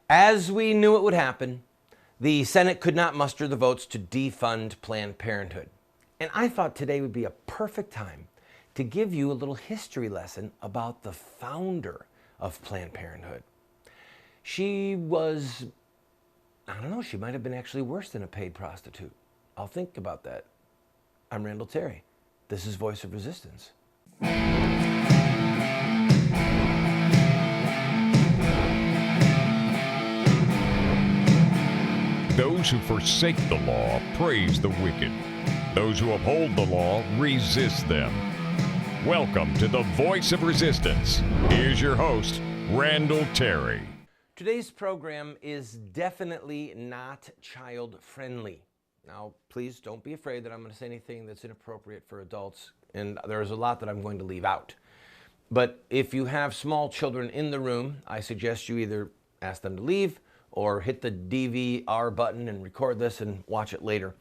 As we knew it would happen, the Senate could not muster the votes to defund Planned Parenthood. And I thought today would be a perfect time to give you a little history lesson about the founder of Planned Parenthood. She was, I don't know, she might have been actually worse than a paid prostitute. I'll think about that. I'm Randall Terry. This is Voice of Resistance. Those who forsake the law praise the wicked. Those who uphold the law resist them. Welcome to the Voice of Resistance. Here's your host, Randall Terry. Today's program is definitely not child-friendly. Now, please don't be afraid that I'm going to say anything that's inappropriate for adults, and there's a lot that I'm going to leave out. But if you have small children in the room, I suggest you either ask them to leave or hit the DVR button and record this and watch it later.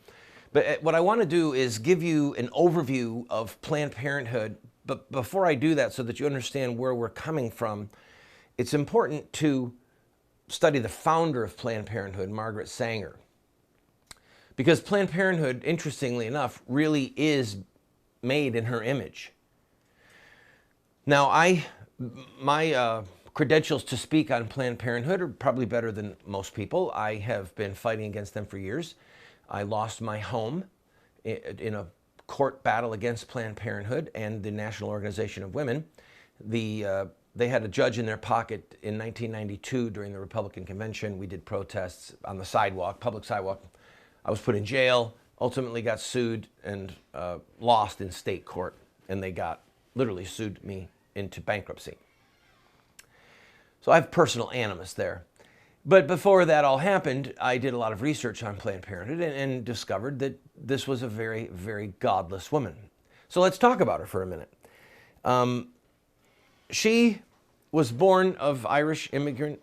But what I want to do is give you an overview of Planned Parenthood. But before I do that, so that you understand where we're coming from, it's important to study the founder of Planned Parenthood, Margaret Sanger. Because Planned Parenthood, interestingly enough, really is made in her image. Now, my credentials to speak on Planned Parenthood are probably better than most people. I have been fighting against them for years. I lost my home in a court battle against Planned Parenthood and the National Organization of Women. They had a judge in their pocket in 1992 during the Republican convention. We did protests on the sidewalk, public sidewalk. I was put in jail, ultimately got sued and lost in state court. And they literally sued me into bankruptcy. So I have personal animus there. But before that all happened, I did a lot of research on Planned Parenthood and discovered that this was a very, very godless woman. So let's talk about her for a minute. She was born of Irish immigrant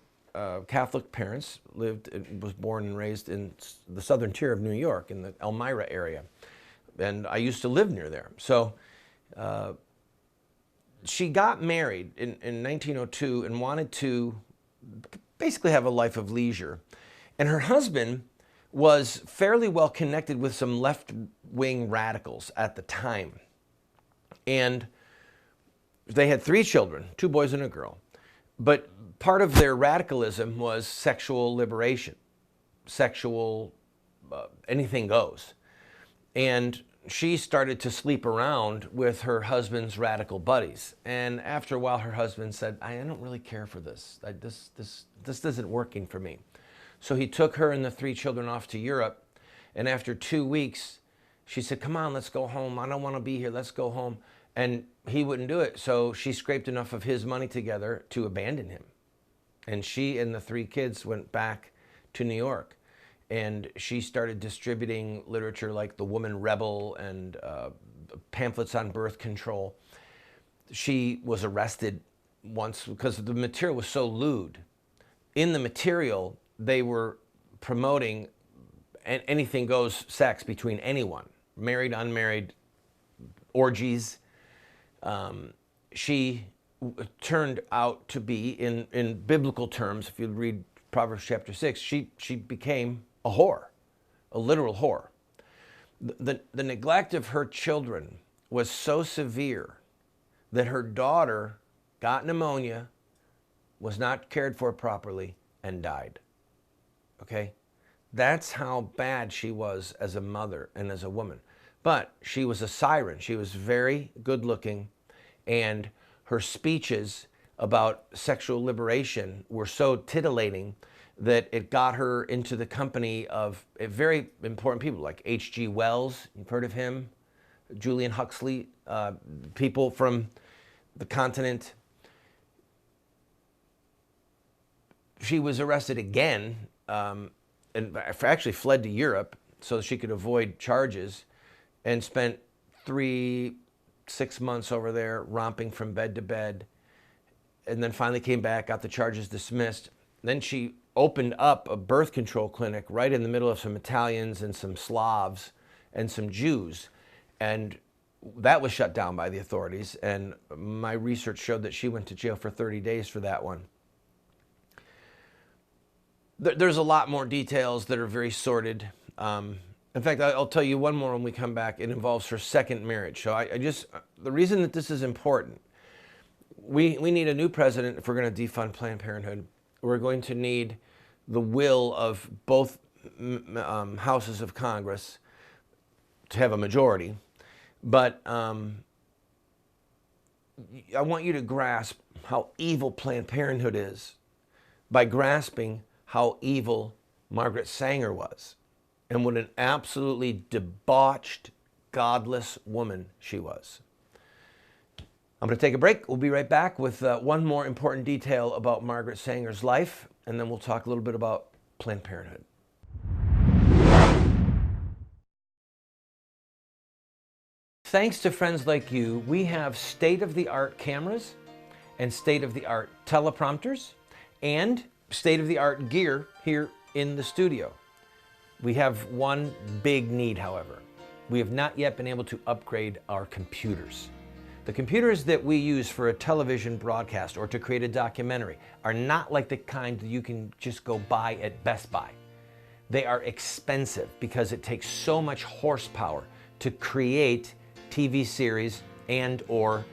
Catholic parents, was born and raised in the southern tier of New York in the Elmira area. And I used to live near there. So she got married in 1902 and wanted to basically have a life of leisure. And her husband was fairly well connected with some left-wing radicals at the time. And they had 3 children, 2 boys and a girl. But part of their radicalism was sexual liberation, anything goes. And she started to sleep around with her husband's radical buddies. And after a while, her husband said, I don't really care for this. This isn't working for me. So he took her and the 3 children off to Europe. And after 2 weeks, she said, come on, let's go home. I don't want to be here. Let's go home. And he wouldn't do it. So she scraped enough of his money together to abandon him. And she and the 3 kids went back to New York. And she started distributing literature like The Woman Rebel and pamphlets on birth control. She was arrested once because the material was so lewd. In the material, they were promoting anything goes sex between anyone, married, unmarried, orgies. She turned out to be, in biblical terms, if you read Proverbs chapter 6, she became a whore, a literal whore. The neglect of her children was so severe that her daughter got pneumonia, was not cared for properly, and died. Okay? That's how bad she was as a mother and as a woman. But she was a siren. She was very good looking, and her speeches about sexual liberation were so titillating that it got her into the company of very important people like H.G. Wells, you've heard of him, Julian Huxley, people from the continent. She was arrested again and actually fled to Europe so she could avoid charges and spent 6 months over there romping from bed to bed, and then finally came back, got the charges dismissed. Then she opened up a birth control clinic right in the middle of some Italians and some Slavs and some Jews. And that was shut down by the authorities. And my research showed that she went to jail for 30 days for that one. There's a lot more details that are very sordid. In fact, I'll tell you one more when we come back. It involves her second marriage. So the reason that this is important, we need a new president if we're going to defund Planned Parenthood. We're going to need the will of both houses of Congress to have a majority. But I want you to grasp how evil Planned Parenthood is by grasping how evil Margaret Sanger was and what an absolutely debauched, godless woman she was. I'm going to take a break. We'll be right back with one more important detail about Margaret Sanger's life, and then we'll talk a little bit about Planned Parenthood. Thanks to friends like you, we have state-of-the-art cameras and state-of-the-art teleprompters and state-of-the-art gear here in the studio. We have one big need, however. We have not yet been able to upgrade our computers. The computers that we use for a television broadcast or to create a documentary are not like the kind that you can just go buy at Best Buy. They are expensive because it takes so much horsepower to create TV series and or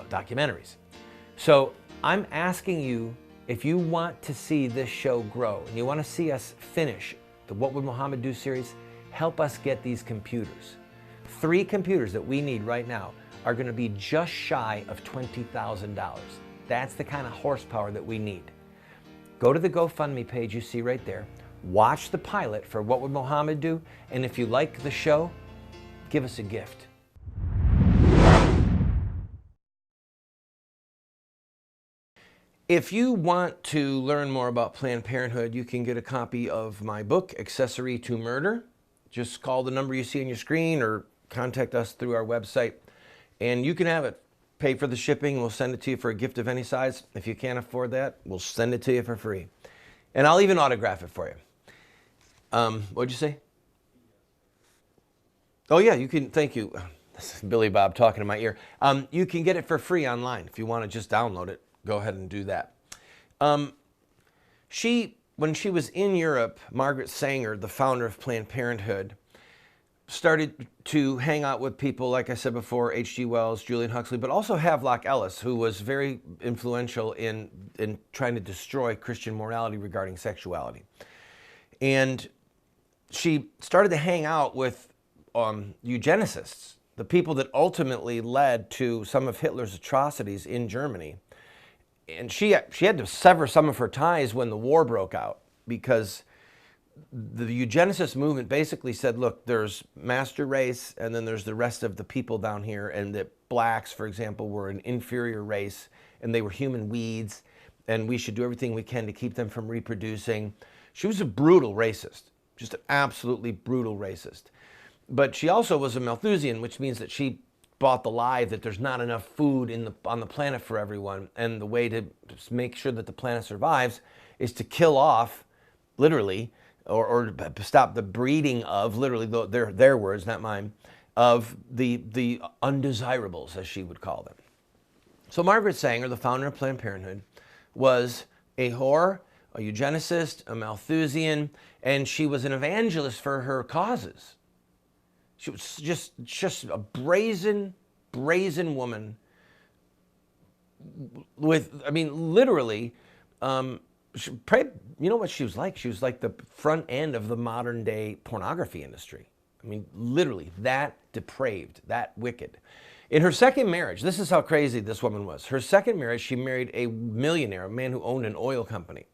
documentaries. So I'm asking you, if you want to see this show grow and you want to see us finish the What Would Muhammad Do series, help us get these computers. 3 computers that we need right now are going to be just shy of $20,000. That's the kind of horsepower that we need. Go to the GoFundMe page you see right there. Watch the pilot for What Would Muhammad Do? And if you like the show, give us a gift. If you want to learn more about Planned Parenthood, you can get a copy of my book, Accessory to Murder. Just call the number you see on your screen or contact us through our website. And you can have it. Pay for the shipping. We'll send it to you for a gift of any size. If you can't afford that, we'll send it to you for free. And I'll even autograph it for you. What'd you say? Oh, yeah, you can. Thank you. This is Billy Bob talking in my ear. You can get it for free online if you want to just download it. Go ahead and do that. When she was in Europe, Margaret Sanger, the founder of Planned Parenthood, started to hang out with people, like I said before, H.G. Wells, Julian Huxley, but also Havelock Ellis, who was very influential in trying to destroy Christian morality regarding sexuality. And she started to hang out with eugenicists, the people that ultimately led to some of Hitler's atrocities in Germany. And she had to sever some of her ties when the war broke out, because the eugenicist movement basically said, look, there's master race and then there's the rest of the people down here, and that blacks, for example, were an inferior race and they were human weeds and we should do everything we can to keep them from reproducing. She was a brutal racist, just an absolutely brutal racist. But she also was a Malthusian, which means that she bought the lie that there's not enough food on the planet for everyone, and the way to make sure that the planet survives is to kill off, literally, or stop the breeding of, literally, their words, not mine, of the undesirables, as she would call them. So Margaret Sanger, the founder of Planned Parenthood, was a whore, a eugenicist, a Malthusian, and she was an evangelist for her causes. She was just a brazen woman with, I mean, literally, you know what she was like? She was like the front end of the modern day pornography industry. I mean, literally that depraved, that wicked. In her second marriage, this is how crazy this woman was. Her second marriage, she married a millionaire, a man who owned an oil company.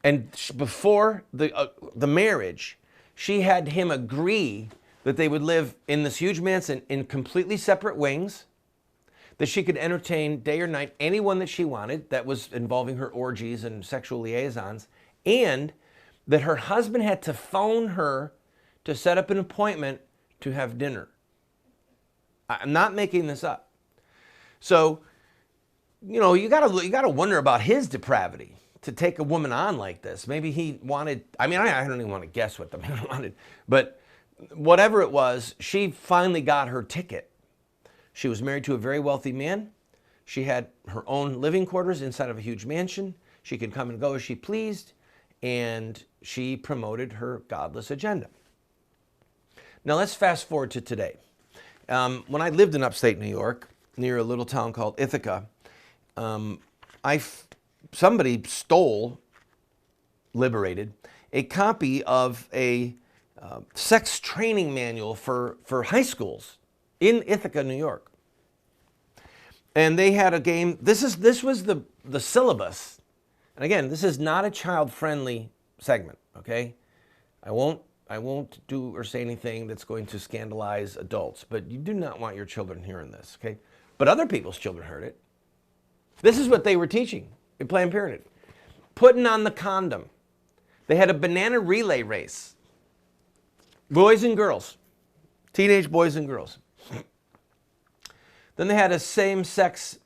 And before the marriage, she had him agree that they would live in this huge mansion in completely separate wings, that she could entertain day or night anyone that she wanted that was involving her orgies and sexual liaisons, and that her husband had to phone her to set up an appointment to have dinner. I'm not making this up. So, you know, you gotta wonder about his depravity to take a woman on like this. Maybe he wanted, I mean, I don't even want to guess what the man wanted, but whatever it was, she finally got her ticket. She was married to a very wealthy man. She had her own living quarters inside of a huge mansion. She could come and go as she pleased. and she promoted her godless agenda. Now let's fast forward to today. When I lived in upstate New York, near a little town called Ithaca, somebody stole, liberated, a copy of a sex training manual for high schools in Ithaca, New York. And they had a game. This was the syllabus. And again, this is not a child-friendly segment, okay? I won't do or say anything that's going to scandalize adults, but you do not want your children hearing this, okay? But other people's children heard it. This is what they were teaching in Planned Parenthood. Putting on the condom. They had a banana relay race. Boys and girls. Teenage boys and girls. Then they had a same-sex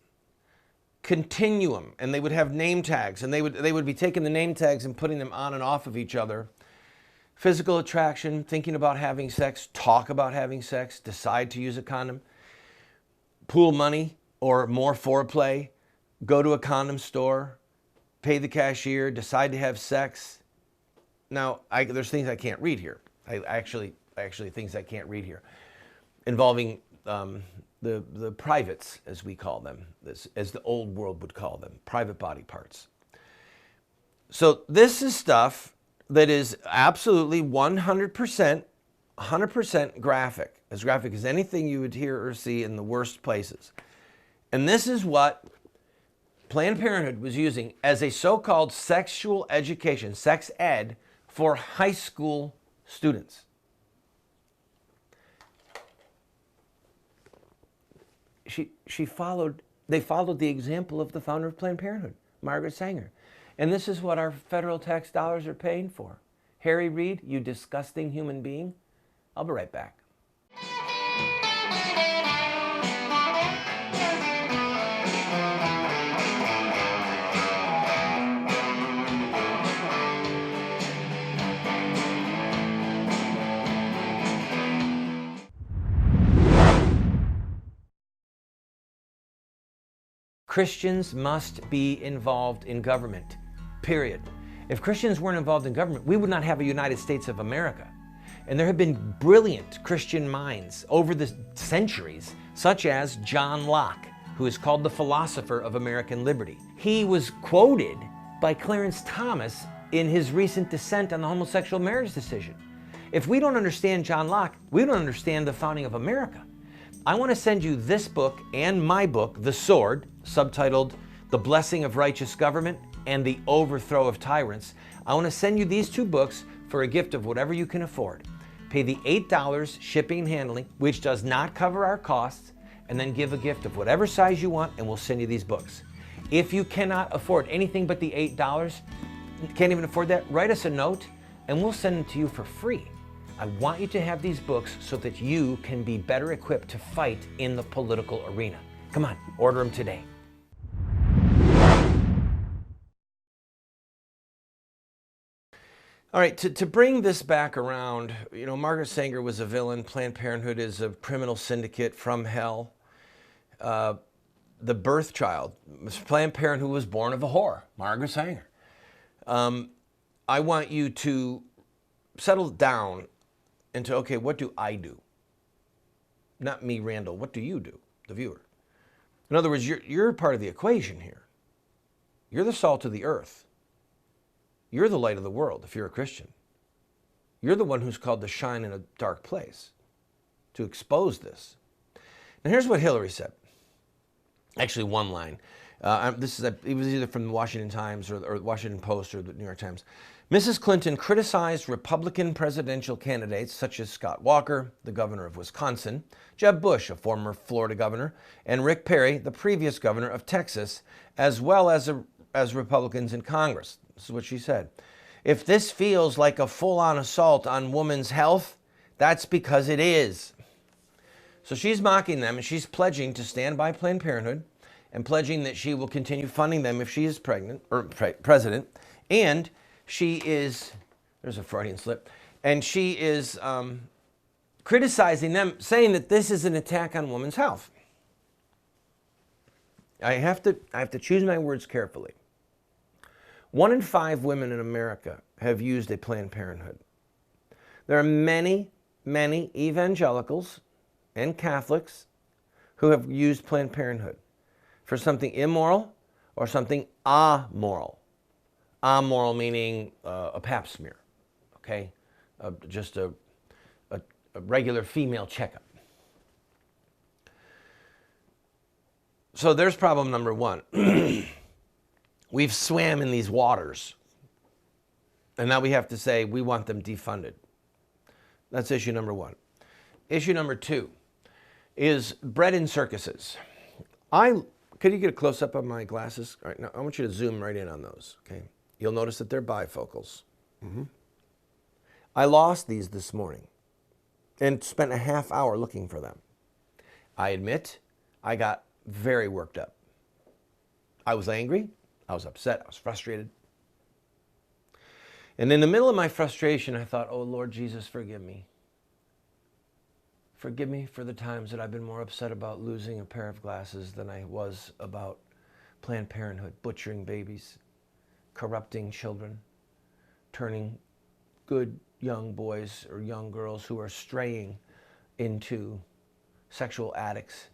continuum, and they would have name tags, and they would be taking the name tags and putting them on and off of each other. Physical attraction, thinking about having sex, talk about having sex, decide to use a condom, pool money or more foreplay, go to a condom store, pay the cashier, decide to have sex. Now, there's things I can't read here. Actually things I can't read here, involving the privates, as we call them, as the old world would call them, private body parts. So this is stuff that is absolutely 100% graphic, as graphic as anything you would hear or see in the worst places. And this is what Planned Parenthood was using as a so-called sexual education, sex ed, for high school students. They followed the example of the founder of Planned Parenthood, Margaret Sanger. And this is what our federal tax dollars are paying for. Harry Reid, you disgusting human being. I'll be right back. Christians must be involved in government, period. If Christians weren't involved in government, we would not have a United States of America. And there have been brilliant Christian minds over the centuries, such as John Locke, who is called the philosopher of American liberty. He was quoted by Clarence Thomas in his recent dissent on the homosexual marriage decision. If we don't understand John Locke, we don't understand the founding of America. I want to send you this book and my book, The Sword, subtitled The Blessing of Righteous Government and The Overthrow of Tyrants. I want to send you these two books for a gift of whatever you can afford. Pay the $8 shipping and handling, which does not cover our costs, and then give a gift of whatever size you want, and we'll send you these books. If you cannot afford anything but the $8, can't even afford that, write us a note, and we'll send them to you for free. I want you to have these books so that you can be better equipped to fight in the political arena. Come on, order them today. All right, to bring this back around, you know, Margaret Sanger was a villain. Planned Parenthood is a criminal syndicate from hell. The birth child, Planned Parenthood was born of a whore, Margaret Sanger. I want you to settle down into, okay, what do I do? Not me, Randall. What do you do, the viewer? In other words, you're part of the equation here. You're the salt of the earth. You're the light of the world if you're a Christian. You're the one who's called to shine in a dark place, to expose this. Now here's what Hillary said. Actually, one line. It was either from the Washington Times or Washington Post or the New York Times. Mrs. Clinton criticized Republican presidential candidates such as Scott Walker, the governor of Wisconsin, Jeb Bush, a former Florida governor, and Rick Perry, the previous governor of Texas, as well as Republicans in Congress. This is what she said. If this feels like a full-on assault on women's health, that's because it is. So she's mocking them, and she's pledging to stand by Planned Parenthood and pledging that she will continue funding them if she is president. And she is, there's a Freudian slip, and she is criticizing them, saying that this is an attack on women's health. I have to choose my words carefully. 1 in 5 women in America have used a Planned Parenthood. There are many, many evangelicals and Catholics who have used Planned Parenthood for something immoral or something amoral. Amoral meaning a pap smear, okay? Just a regular female checkup. So there's problem number 1. We've swam in these waters, and now we have to say we want them defunded. That's issue number 1. Issue number 2 is bread in circuses. Could you get a close-up of my glasses? All right, now I want you to zoom right in on those, okay? You'll notice that they're bifocals. I lost these this morning and spent a half hour looking for them. I admit, I got very worked up. I was angry, I was upset, I was frustrated. And in the middle of my frustration, I thought, oh, Lord Jesus, forgive me. Forgive me for the times that I've been more upset about losing a pair of glasses than I was about Planned Parenthood, butchering babies, corrupting children, turning good young boys or young girls who are straying into sexual addicts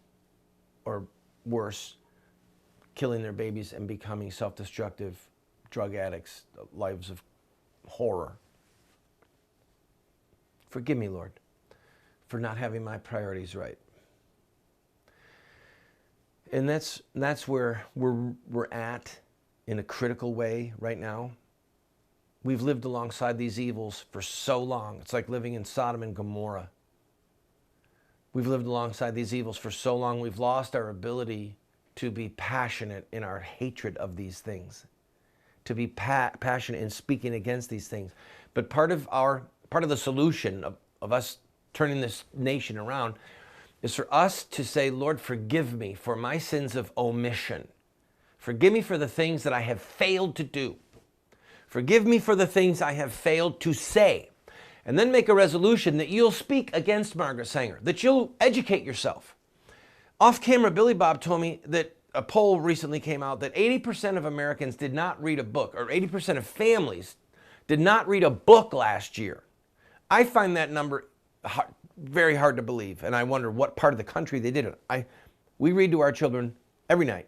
or worse, killing their babies and becoming self-destructive drug addicts, lives of horror. Forgive me, Lord, for not having my priorities right. And that's where we're at in a critical way right now. We've lived alongside these evils for so long. It's like living in Sodom and Gomorrah. We've lived alongside these evils for so long, we've lost our ability to be passionate in our hatred of these things, to be passionate in speaking against these things. But part of the solution of us turning this nation around is for us to say, Lord, forgive me for my sins of omission. Forgive me for the things that I have failed to do. Forgive me for the things I have failed to say. And then make a resolution that you'll speak against Margaret Sanger, that you'll educate yourself. Off camera, Billy Bob told me that a poll recently came out that 80% of Americans did not read a book, or 80% of families did not read a book last year. I find that number very hard to believe, and I wonder what part of the country they did it. We read to our children every night.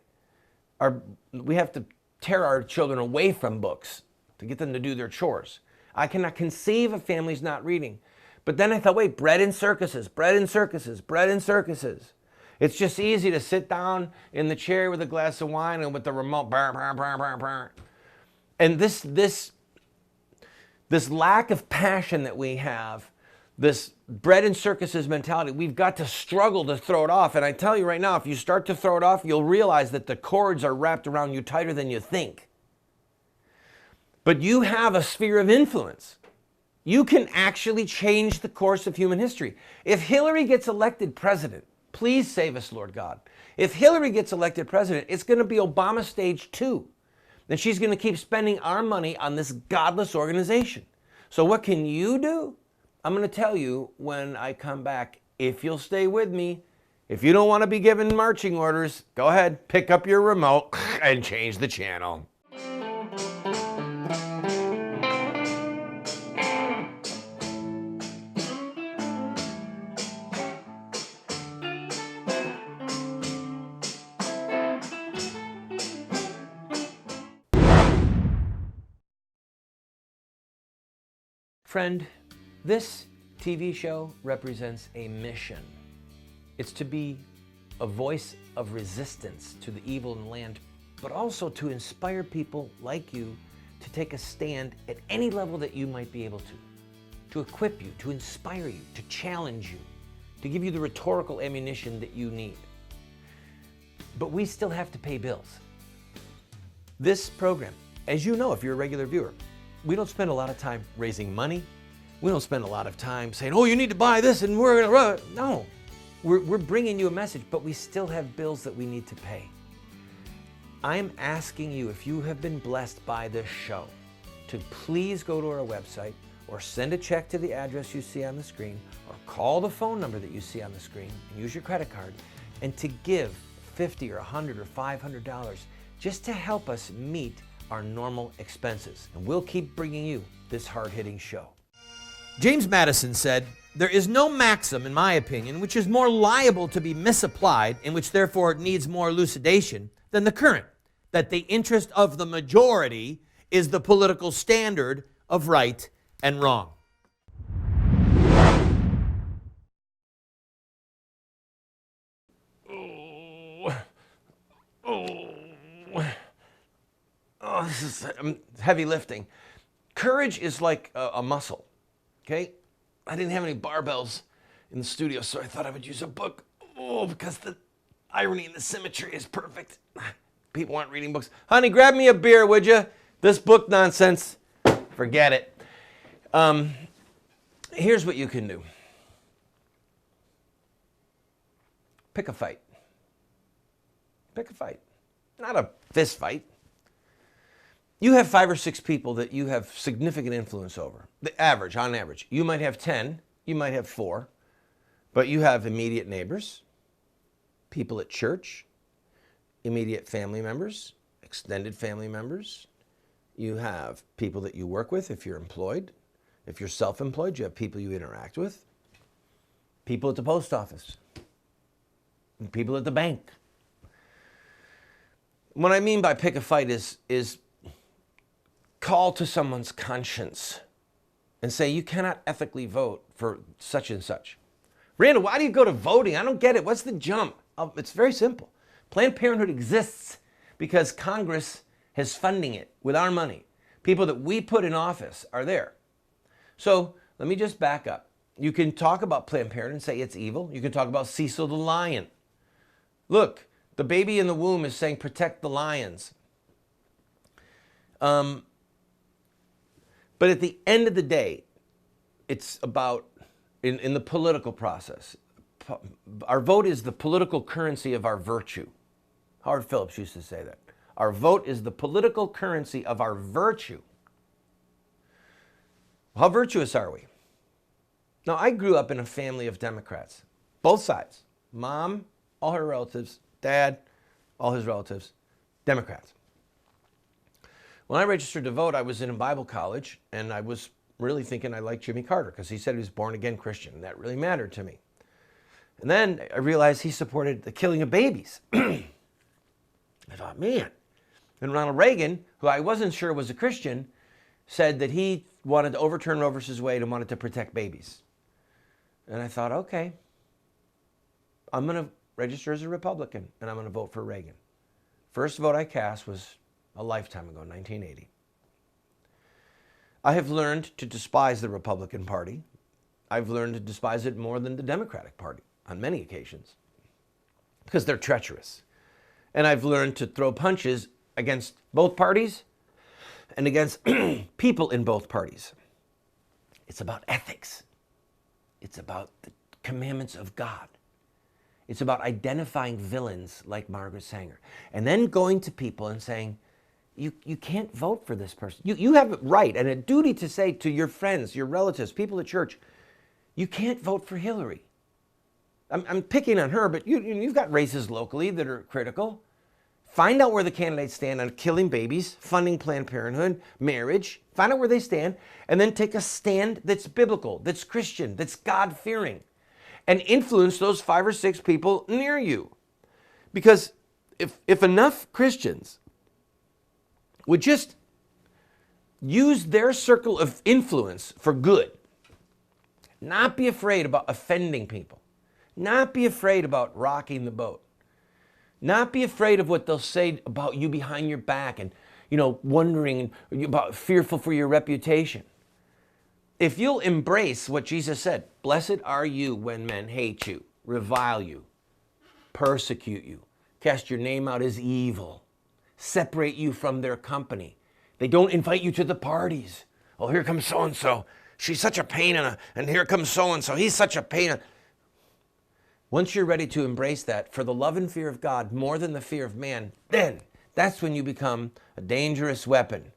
We have to tear our children away from books to get them to do their chores. I cannot conceive of families not reading. But then I thought, wait, bread and circuses, bread and circuses, bread and circuses. It's just easy to sit down in the chair with a glass of wine and with the remote, burr, burr, burr, burr, burr. And this lack of passion that we have, this bread and circuses mentality, we've got to struggle to throw it off. And I tell you right now, if you start to throw it off, you'll realize that the cords are wrapped around you tighter than you think. But you have a sphere of influence. You can actually change the course of human history. If Hillary gets elected president, please save us, Lord God. If Hillary gets elected president, it's going to be Obama stage 2. And she's going to keep spending our money on this godless organization. So what can you do? I'm going to tell you when I come back, if you'll stay with me. If you don't want to be given marching orders, go ahead, pick up your remote and change the channel. Friend, this TV show represents a mission. It's to be a voice of resistance to the evil in the land, but also to inspire people like you to take a stand at any level that you might be able to equip you, to inspire you, to challenge you, to give you the rhetorical ammunition that you need. But we still have to pay bills. This program, as you know if you're a regular viewer, we don't spend a lot of time raising money. We don't spend a lot of time saying, oh, you need to buy this and we're going to run it. No, we're bringing you a message, but we still have bills that we need to pay. I'm asking you, if you have been blessed by this show, to please go to our website or send a check to the address you see on the screen or call the phone number that you see on the screen and use your credit card and to give $50 or $100 or $500 just to help us meet our normal expenses. And we'll keep bringing you this hard-hitting show. James Madison said, "There is no maxim, in my opinion, which is more liable to be misapplied, and which therefore needs more elucidation, than the current, that the interest of the majority is the political standard of right and wrong." Oh, this is heavy lifting. Courage is like a muscle, okay? I didn't have any barbells in the studio, so I thought I would use a book. Oh, because the irony and the symmetry is perfect. People aren't reading books. Honey, grab me a beer, would you? This book nonsense, forget it. Here's what you can do. Pick a fight. Pick a fight. Not a fist fight. You have 5 or 6 people that you have significant influence over. The average, on average. You might have 10, you might have 4, but you have immediate neighbors, people at church, immediate family members, extended family members. You have people that you work with if you're employed. If you're self-employed, you have people you interact with. People at the post office. And people at the bank. What I mean by pick a fight is call to someone's conscience and say, you cannot ethically vote for such and such. Randall, why do you go to voting? I don't get it. What's the jump? It's very simple. Planned Parenthood exists because Congress is funding it with our money. People that we put in office are there. So let me just back up. You can talk about Planned Parenthood and say it's evil. You can talk about Cecil the lion. Look, the baby in the womb is saying protect the lions. But at the end of the day, it's about, in the political process, our vote is the political currency of our virtue. Howard Phillips used to say that. Our vote is the political currency of our virtue. How virtuous are we? Now, I grew up in a family of Democrats, both sides. Mom, all her relatives, dad, all his relatives, Democrats. When I registered to vote, I was in a Bible college, and I was really thinking I liked Jimmy Carter because he said he was born-again Christian, and that really mattered to me. And then I realized he supported the killing of babies. I thought, man. And Ronald Reagan, who I wasn't sure was a Christian, said that he wanted to overturn Roe versus Wade and wanted to protect babies. And I thought, okay, I'm going to register as a Republican, and I'm going to vote for Reagan. First vote I cast was a lifetime ago, 1980. I have learned to despise the Republican Party. I've learned to despise it more than the Democratic Party on many occasions because they're treacherous. And I've learned to throw punches against both parties and against people in both parties. It's about ethics. It's about the commandments of God. It's about identifying villains like Margaret Sanger and then going to people and saying, you can't vote for this person. You have a right and a duty to say to your friends, your relatives, people at church, you can't vote for Hillary. I'm picking on her, but you've got races locally that are critical. Find out where the candidates stand on killing babies, funding Planned Parenthood, marriage. Find out where they stand, and then take a stand that's biblical, that's Christian, that's God-fearing, and influence those 5 or 6 people near you. Because if enough Christians would just use their circle of influence for good, not be afraid about offending people, not be afraid about rocking the boat, not be afraid of what they'll say about you behind your back and, wondering about, fearful for your reputation. If you'll embrace what Jesus said, blessed are you when men hate you, revile you, persecute you, cast your name out as evil, separate you from their company. They don't invite you to the parties. Oh, here comes so-and-so. She's such a pain and here comes so-and-so. He's such a pain. Once you're ready to embrace that for the love and fear of God more than the fear of man, then that's when you become a dangerous weapon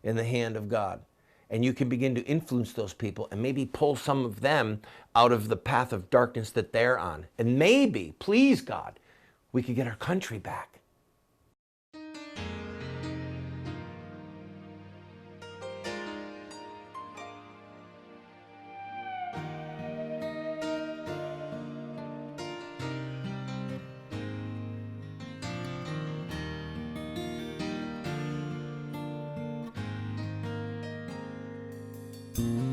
in the hand of God. And you can begin to influence those people and maybe pull some of them out of the path of darkness that they're on. And maybe, please God, we could get our country back. you.